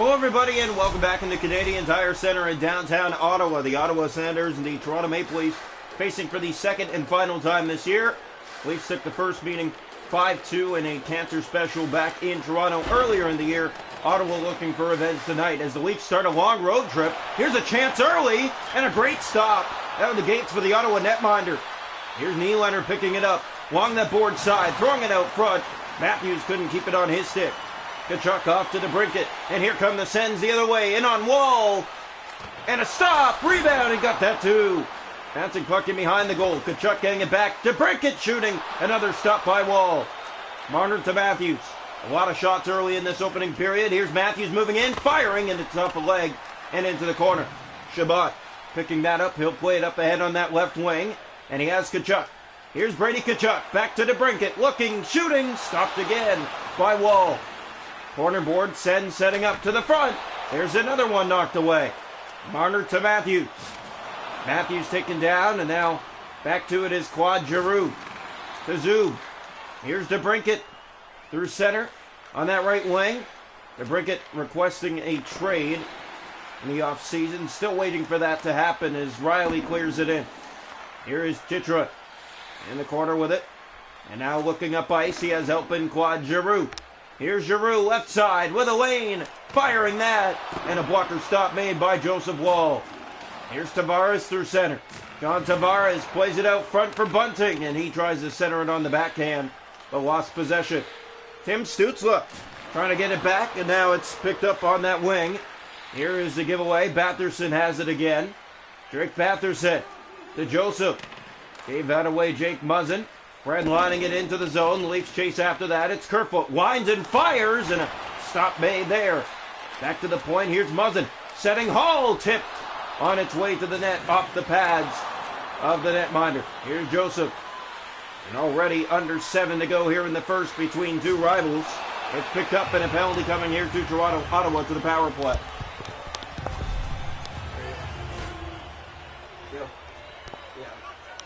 Hello everybody and welcome back in the Canadian Tire Center in downtown Ottawa. The Ottawa Senators and the Toronto Maple Leafs facing for the second and final time this year. Leafs took the first meeting 5-2 in a cancer special back in Toronto earlier in the year. Ottawa looking for revenge tonight as the Leafs start a long road trip. Here's a chance early and a great stop out of the gates for the Ottawa netminder. Here's Nylander picking it up along that board side, throwing it out front. Matthews couldn't keep it on his stick. Tkachuk off to the brinket, and here come the Sens the other way, in on Wall, and a stop, rebound, and got that too. Bouncing puck in behind the goal, Tkachuk getting it back to brinket, shooting, another stop by Wall. Marner to Matthews, a lot of shots early in this opening period. Here's Matthews moving in, firing, and it's off a leg, and into the corner. Chabot picking that up, he'll play it up ahead on that left wing, and he has Tkachuk. Here's Brady Tkachuk, back to the brinket, looking, shooting, stopped again by Wall. Corner board, Sens setting up to the front. There's another one knocked away. Marner to Matthews. Matthews taken down, and now back to it is Claude Giroux. To Zub. Here's DeBrincat through center on that right wing. DeBrincat requesting a trade in the offseason. Still waiting for that to happen as Riley clears it in. Here is Chitra in the corner with it. And now looking up ice, he has helping Claude Giroux. Here's Giroux left side with a lane, firing that, and a blocker stop made by Joseph Wall. Here's Tavares through center. John Tavares plays it out front for Bunting, and he tries to center it on the backhand, but lost possession. Tim Stützle trying to get it back, and now it's picked up on that wing. Here is the giveaway. Batherson has it again. Drake Batherson to Joseph. Gave that away, Jake Muzzin. Fred lining it into the zone. The Leafs chase after that. It's Kerfoot. Winds and fires, and a stop made there. Back to the point. Here's Muzzin. Setting Hall. Tipped on its way to the net off the pads of the netminder. Here's Joseph. And already under 7 to go here in the first between two rivals. It's picked up and a penalty coming here to Toronto. Ottawa to the power play.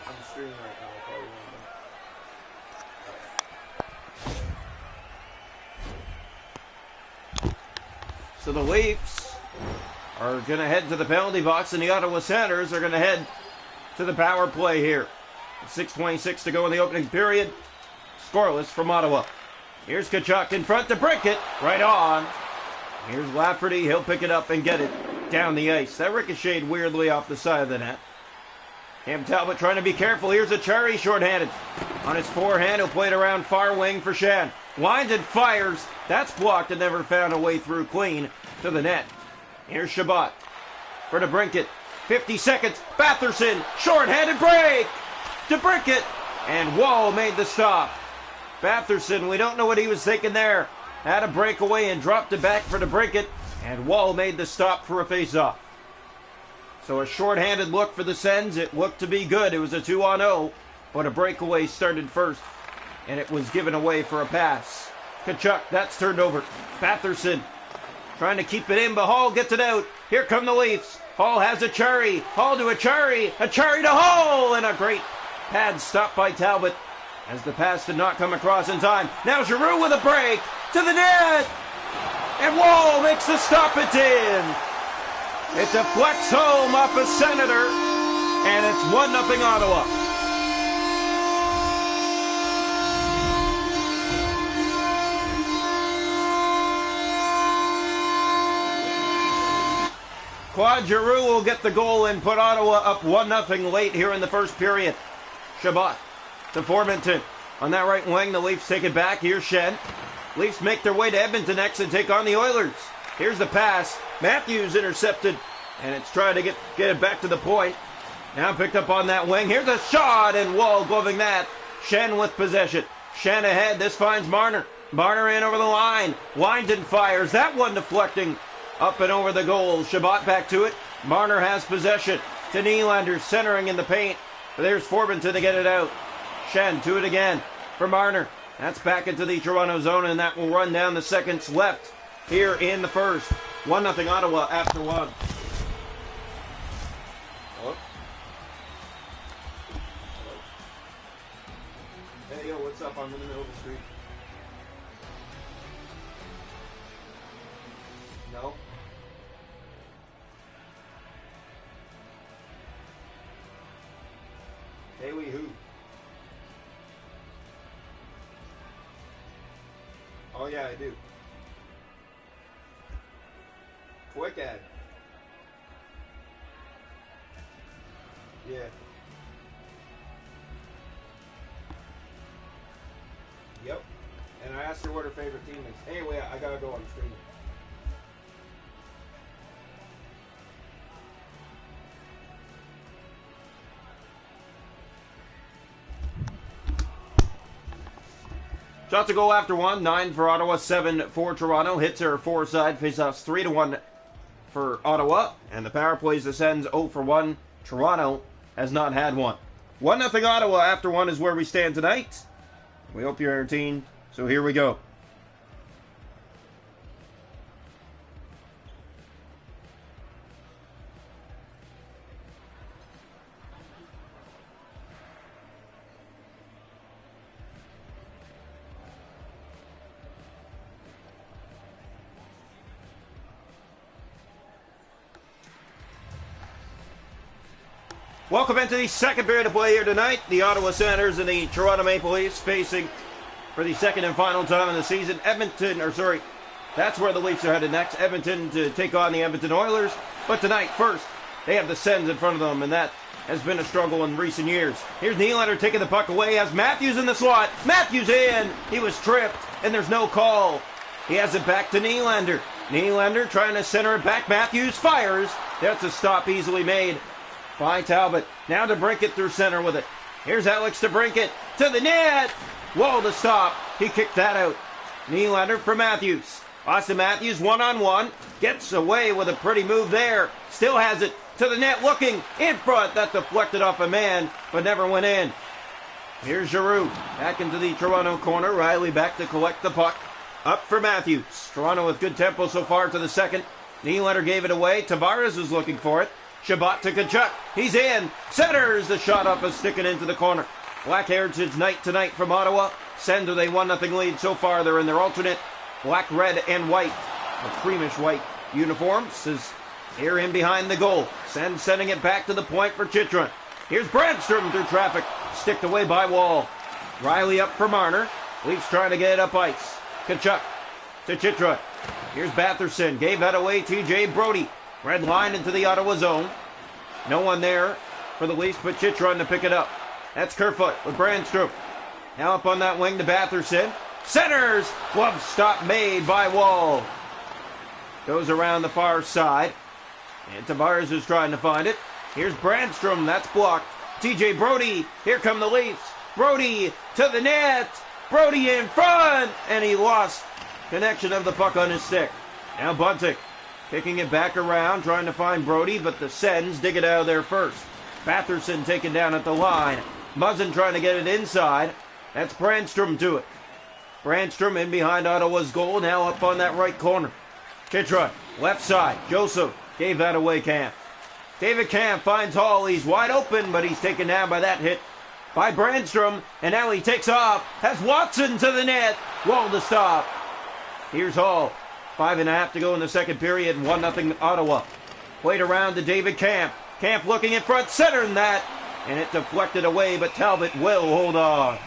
I'm streaming right now. So the Leafs are going to head to the penalty box, and the Ottawa Senators are going to head to the power play here. 6:26 to go in the opening period. Scoreless from Ottawa. Here's Tkachuk in front to Brickett. Right on. Here's Lafferty. He'll pick it up and get it down the ice. That ricocheted weirdly off the side of the net. Cam Talbot trying to be careful. Here's a Cherry shorthanded. On his forehand, he'll play it around far wing for Shan. Winds and fires. That's blocked and never found a way through clean to the net. Here's Chabot for DeBrincat. 50 seconds. Batherson. Short-handed break. DeBrincat. And Wall made the stop. Batherson, we don't know what he was thinking there. Had a breakaway and dropped it back for DeBrincat. And Wall made the stop for a face-off. So a short-handed look for the Sens. It looked to be good. It was a 2-on-0. But a breakaway started first. And it was given away for a pass. Tkachuk, that's turned over. Batherson trying to keep it in, but Hall gets it out. Here come the Leafs. Hall has a Cherry. Hall to a Cherry to Hall, and a great pad stop by Talbot as the pass did not come across in time. Now Giroux with a break to the net, and Wall makes the stop. It's in. It's a flex home off a Senator, and it's 1-0 Ottawa. Claude Giroux will get the goal and put Ottawa up 1-0 late here in the first period. Chabot to Formenton. On that right wing, the Leafs take it back. Here's Shen. Leafs make their way to Edmonton next and take on the Oilers. Here's the pass. Matthews intercepted, and it's trying to get it back to the point. Now picked up on that wing. Here's a shot, and Wall gloving that. Shen with possession. Shen ahead. This finds Marner. Marner in over the line. Winds and fires. That one deflecting up and over the goal. Chabot back to it. Marner has possession. To Nylander, centering in the paint. There's Formenton to get it out. Shen to it again for Marner. That's back into the Toronto zone, and that will run down the seconds left here in the first. 1-0 Ottawa after one. Hello? Hey, yo, what's up? I'm in the middle of the street. No. Haley who? Oh yeah, I do. Quick ad. Yeah. Yep. And I asked her what her favorite team is. Anyway, I gotta go on stream. Shots to goal after one. 9 for Ottawa, 7 for Toronto. Hits are 4 side. Faceoffs 3-1 for Ottawa. And the power plays the Sens 0 for 1. Toronto has not had one. 1-0 Ottawa after one is where we stand tonight. We hope you're entertained. So here we go. Welcome into the second period of play here tonight. The Ottawa Senators and the Toronto Maple Leafs facing for the second and final time in the season. That's where the Leafs are headed next. Edmonton to take on the Edmonton Oilers. But tonight, first, they have the Sens in front of them, and that has been a struggle in recent years. Here's Nylander taking the puck away, has Matthews in the slot. Matthews in! He was tripped, and there's no call. He has it back to Nylander. Nylander trying to center it back. Matthews fires. That's a stop easily made by Talbot. Now to Brinkett through center with it. Here's Alex to Brinkett. To the net! Whoa, the stop. He kicked that out. Nylander for Matthews. Austin Matthews one-on-one. Gets away with a pretty move there. Still has it. To the net looking. In front. That deflected off a man, but never went in. Here's Giroux. Back into the Toronto corner. Riley back to collect the puck. Up for Matthews. Toronto with good tempo so far to the second. Nylander gave it away. Tavares was looking for it. Shabbat to Kachuk. He's in. Centers the shot up and sticking into the corner. Black Heritage night tonight from Ottawa. Send with a 1-0 lead so far. They're in their alternate black, red, and white, a creamish white uniforms. Is here in behind the goal. Send sending it back to the point for Chychrun. Here's Brandstrom through traffic. Sticked away by Wall. Riley up for Marner. Leafs trying to get it up ice. Kachuk to Chychrun. Here's Batherson. Gave that away. TJ Brody. Red line into the Ottawa zone. No one there for the Leafs but Chychrun to pick it up. That's Kerfoot with Brandstrom. Now up on that wing to Batherson. Centers! Glove stop made by Wall. Goes around the far side. And Tavares is trying to find it. Here's Brandstrom. That's blocked. TJ Brody. Here come the Leafs. Brody to the net. Brody in front. And he lost connection of the puck on his stick. Now Bunting. Kicking it back around, trying to find Brody, but the Sens dig it out of there first. Batherson taken down at the line. Muzzin trying to get it inside. That's Brandstrom to it. Brandstrom in behind Ottawa's goal, now up on that right corner. Chychrun, left side. Joseph gave that away, Camp. David Camp finds Hall. He's wide open, but he's taken down by that hit by Brandstrom. And now he takes off. Has Watson to the net. Wall to stop. Here's Hall. 5.5 to go in the second period. 1-0 Ottawa. Played around to David Camp. Camp looking in front, centering that. And it deflected away, but Talbot will hold on.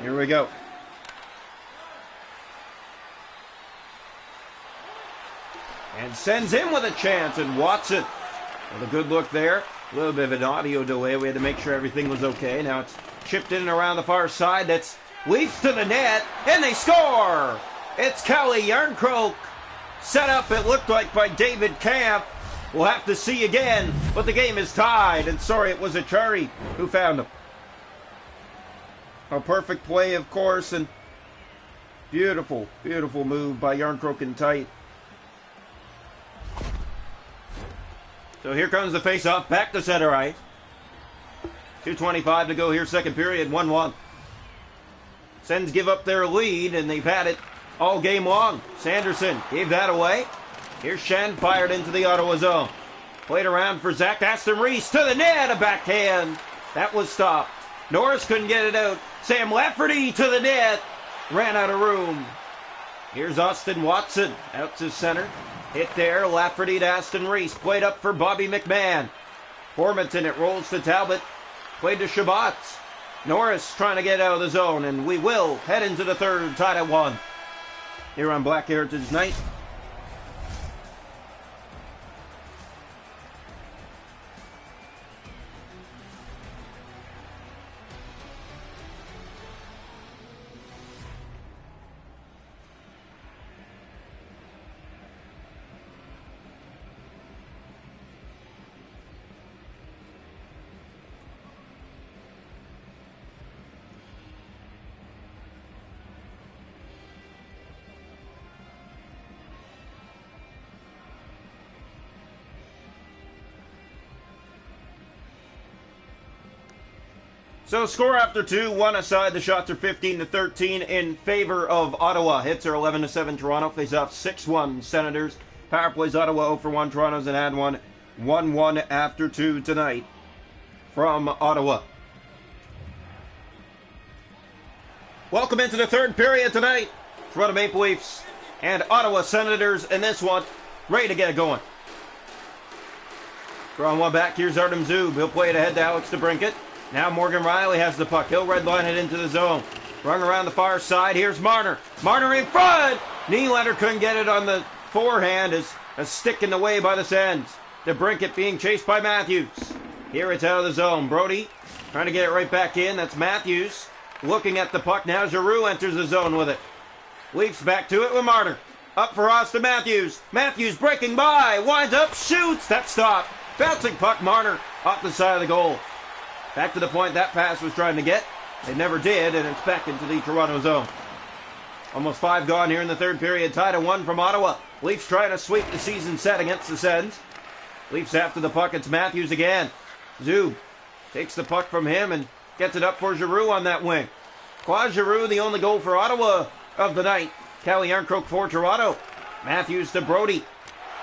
Here we go. And sends him with a chance, and Watson with a good look there. A little bit of an audio delay. We had to make sure everything was okay. Now it's chipped in and around the far side. That's Leafs to the net, and they score! It's Kelly Yarncroke. Set up, it looked like, by David Camp. We'll have to see again, but the game is tied. And sorry, it was Achari who found him. A perfect play, of course, and beautiful, beautiful move by Yarncroke and tight. So here comes the face-off, back to center ice. 2:25 to go here, second period, 1-1. Sens give up their lead, and they've had it all game long. Sanderson gave that away. Here's Shen, fired into the Ottawa zone. Played around for Zach Aston Reese to the net, a backhand. That was stopped. Norris couldn't get it out. Sam Lafferty to the net. Ran out of room. Here's Austin Watson out to center. Hit there. Lafferty to Aston Reese. Played up for Bobby McMahon. Formanton, it rolls to Talbot. Played to Shabbat. Norris trying to get out of the zone, and we will head into the third, tied at 1. Here on Black Heritage Night. So score after 2, 1 aside. The shots are 15-13 in favor of Ottawa. Hits are 11-7 Toronto. Face off 6-1 Senators. Power plays Ottawa 0 for 1. Toronto's and had one 1-1 after 2 tonight from Ottawa. Welcome into the third period tonight. Toronto Maple Leafs and Ottawa Senators in this one. Ready to get it going. Drawing one back. Here's Artem Zub. He'll play it ahead to Alex DeBrincat. Now Morgan Riley has the puck. He'll redline it into the zone. Rung around the far side. Here's Marner. Marner in front. Nylander couldn't get it on the forehand as a stick in the way by the Sens. DeBrincat being chased by Matthews. Here it's out of the zone. Brody trying to get it right back in. That's Matthews looking at the puck. Now Giroux enters the zone with it. Leafs back to it with Marner. Up for Austin Matthews. Matthews breaking by. Winds up. Shoots. That stop. Bouncing puck. Marner off the side of the goal. Back to the point that pass was trying to get. It never did, and it's back into the Toronto zone. Almost 5 gone here in the third period. Tied at 1 from Ottawa. Leafs trying to sweep the season set against the Sens. Leafs after the puck. It's Matthews again. Zub takes the puck from him and gets it up for Giroux on that wing. Claude Giroux, the only goal for Ottawa of the night. Calle Yarncroke for Toronto. Matthews to Brody.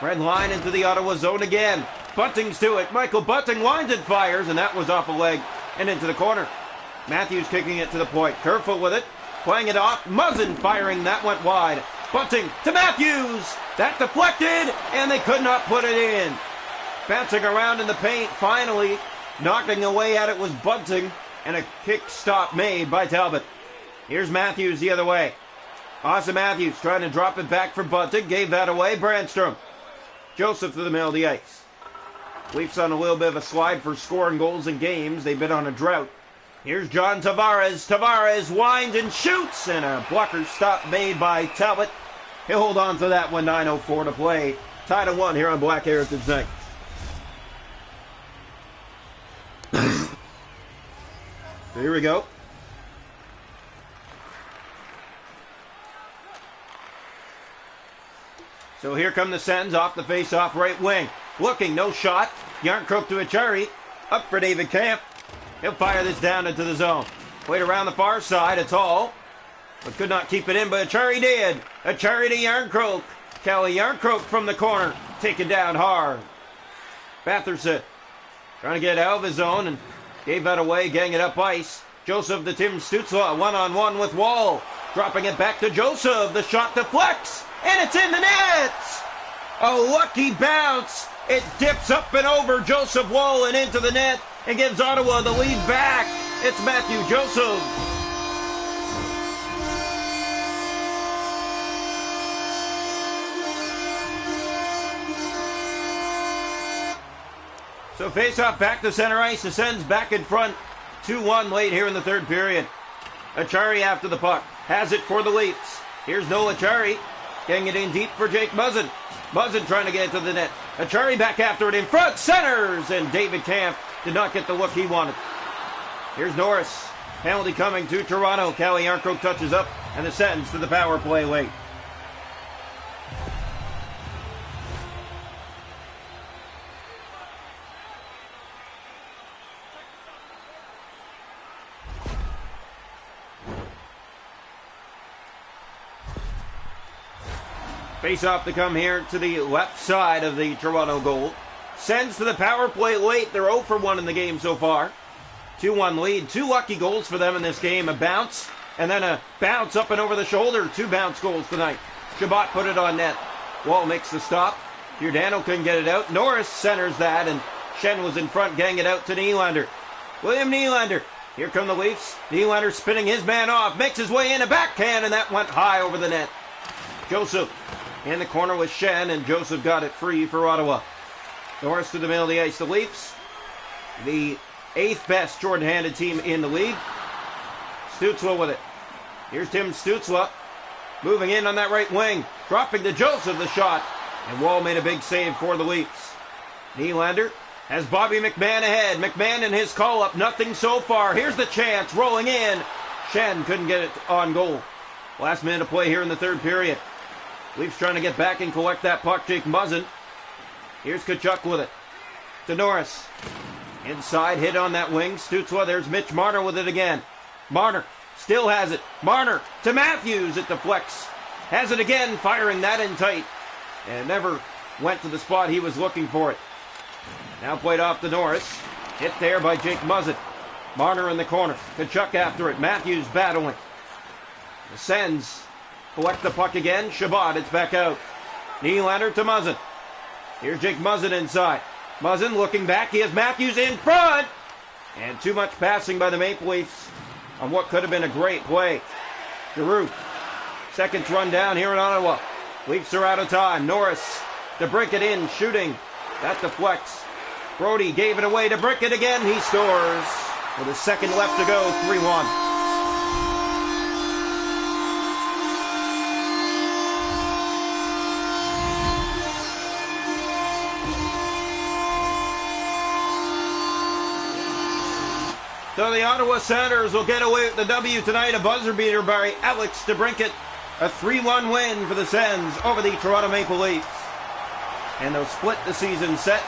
Red line into the Ottawa zone again. Bunting's to it. Michael Bunting winds and fires, and that was off a leg and into the corner. Matthews kicking it to the point. Careful with it. Playing it off. Muzzin firing. That went wide. Bunting to Matthews. That deflected, and they could not put it in. Bouncing around in the paint. Finally, knocking away at it was Bunting, and a kick stop made by Talbot. Here's Matthews the other way. Austin Matthews trying to drop it back for Bunting. Gave that away. Brandstrom. Joseph to the middle of the ice. Leafs on a little bit of a slide for scoring goals in games. They've been on a drought. Here's John Tavares. Tavares winds and shoots, and a blocker stop made by Talbot. He'll hold on to that one. 9:04 to play. Tied at 1 here on Black Heritage Night. Here we go. So here come the Sens off the face-off right wing. Looking, no shot. Yarncroke to Achari. Up for David Camp. He'll fire this down into the zone. Played around the far side. It's all. But could not keep it in, but Achari did. Achari to Yarncroke. Calle Yarncroke from the corner. Taken down hard. Batherson trying to get out of his zone and gave that away, getting it up ice. Joseph to Tim Stützle. One-on-one with Wall. Dropping it back to Joseph. The shot deflects. And it's in the net! A lucky bounce. It dips up and over Joseph Wall and into the net and gives Ottawa the lead back. It's Matthew Joseph. So face-off back to center ice. The Sens back in front. 2-1 late here in the third period. Achari after the puck. Has it for the Leafs. Here's Noel Achari. Getting it in deep for Jake Muzzin. Muzzin trying to get it to the net. Achari back after it in front. Centers. And David Camp did not get the look he wanted. Here's Norris. Penalty coming to Toronto. Calle Yarncroke touches up. And the Sens to the power play late. Face off to come here to the left side of the Toronto goal. Sends to the power play late. They're 0 for 1 in the game so far. 2-1 lead. 2 lucky goals for them in this game. A bounce and then a bounce up and over the shoulder. 2 bounce goals tonight. Chabot put it on net. Wall makes the stop. Giordano couldn't get it out. Norris centers that, and Schenn was in front getting it out to Nylander. William Nylander. Here come the Leafs. Nylander spinning his man off. Makes his way in a backhand, and that went high over the net. Joseph in the corner with Schenn, and Joseph got it free for Ottawa. Norris to the middle of the ice. The Leafs, the 8th best short-handed team in the league. Stützle with it. Here's Tim Stützle. Moving in on that right wing. Dropping to Joseph the shot. And Wall made a big save for the Leafs. Nylander has Bobby McMahon ahead. McMahon in his call-up. Nothing so far. Here's the chance. Rolling in. Schenn couldn't get it on goal. Last minute of play here in the third period. Leafs trying to get back and collect that puck. Jake Muzzin. Here's Tkachuk with it. To Norris. Inside hit on that wing. Stützle. There's Mitch Marner with it again. Marner still has it. Marner to Matthews. It deflects. Has it again. Firing that in tight. And never went to the spot he was looking for it. Now played off to Norris. Hit there by Jake Muzzin. Marner in the corner. Tkachuk after it. Matthews battling. The Sens collect the puck again. Chabot. It's back out. Nylander to Muzzin. Here's Jake Muzzin inside. Muzzin looking back. He has Matthews in front. And too much passing by the Maple Leafs on what could have been a great play. Giroux. Seconds run down here in Ottawa. Leafs are out of time. Norris to break it in. Shooting. That deflects. Brody gave it away to Brick it again. He scores. With a second left to go. 3-1. So the Ottawa Senators will get away with the W tonight. A buzzer beater by Alex DeBrincat. A 3-1 win for the Sens over the Toronto Maple Leafs. And they'll split the season set